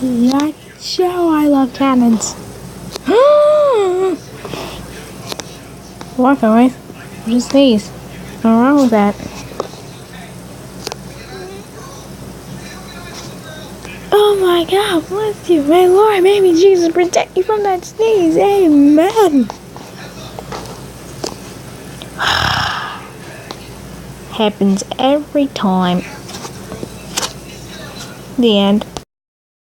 Not so I love cannons. What guys? Just these. What's wrong with that? Oh my God, bless you, my Lord, baby Jesus, protect you from that sneeze. Amen. Happens every time. The end.